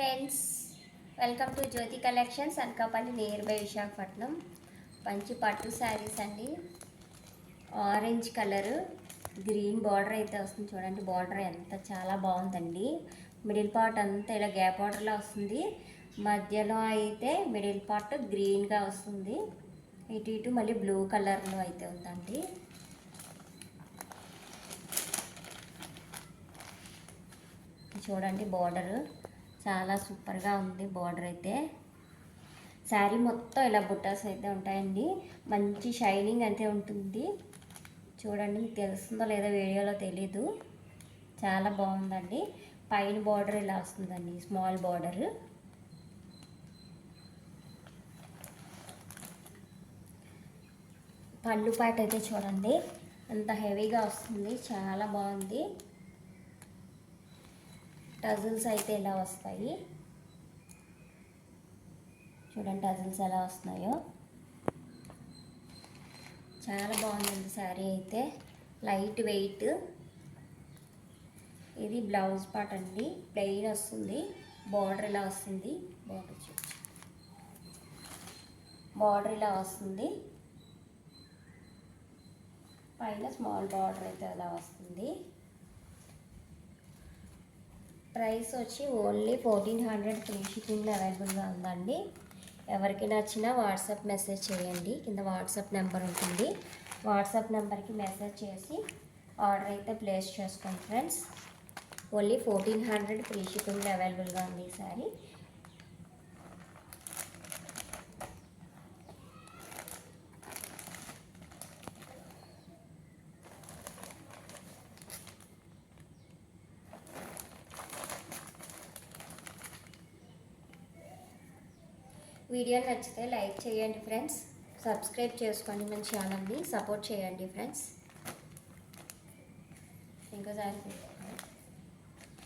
Friends, welcome to Jyoti collections Anakapalli near by Visakhapatnam. మంచి పట్టు శారీస్ అండి. ఆరెంజ్ కలర్ గ్రీన్ బార్డర్ అయితే వస్తుంది. చూడండి బార్డర్ ఎంత చాలా బాగుందండి. మిడిల్ పార్ట్ అంతా ఇలా గ్యాప్ బార్డర్లా వస్తుంది. మధ్యలో అయితే మిడిల్ పార్ట్ గ్రీన్గా వస్తుంది. ఇటు ఇటు మళ్ళీ బ్లూ కలర్లో అయితే ఉందండి. చూడండి బార్డర్ చాలా సూపర్గా ఉంది. బార్డర్ అయితే శారీ మొత్తం ఇలా బుట్టాస్ అయితే ఉంటాయండి. మంచి షైనింగ్ అయితే ఉంటుంది. చూడండి, మీకు తెలుస్తుందో లేదో వీడియోలో తెలీదు. చాలా బాగుందండి. పైన బార్డర్ ఇలా వస్తుందండి, స్మాల్ బార్డర్. పళ్ళు పాట అయితే చూడండి ఎంత హెవీగా వస్తుంది. చాలా బాగుంది. టజిల్స్ అయితే ఇలా వస్తాయి. చూడండి టజిల్స్ ఎలా వస్తున్నాయో. చాలా బాగుంది శారీ అయితే. Light weight. ఇది బ్లౌజ్ పార్ట్ అండి. ప్లెయిన్ వస్తుంది. బార్డర్ ఇలా వస్తుంది. బార్డర్ ఇలా వస్తుంది. పైన స్మాల్ బార్డర్ అయితే ఇలా వస్తుంది. ప్రైస్ వచ్చి ఓన్లీ 1400 ఫ్రీ షిప్పింగ్లో అవైలబుల్గా ఉందండి. ఎవరికి నచ్చినా వాట్సాప్ మెసేజ్ చేయండి. కింద వాట్సాప్ నెంబర్ ఉంటుంది. వాట్సాప్ నెంబర్కి మెసేజ్ చేసి ఆర్డర్ అయితే ప్లేస్ చేసుకోండి ఫ్రెండ్స్. ఓన్లీ 1400 ఫ్రీ షిప్పింగ్లో అవైలబుల్గా ఉంది ఈ సారీ. వీడియో నచ్చితే లైక్ చేయండి ఫ్రెండ్స్. సబ్స్క్రైబ్ చేసుకోండి. మన ఛానల్ని సపోర్ట్ చేయండి ఫ్రెండ్స్. ఇంకోసారి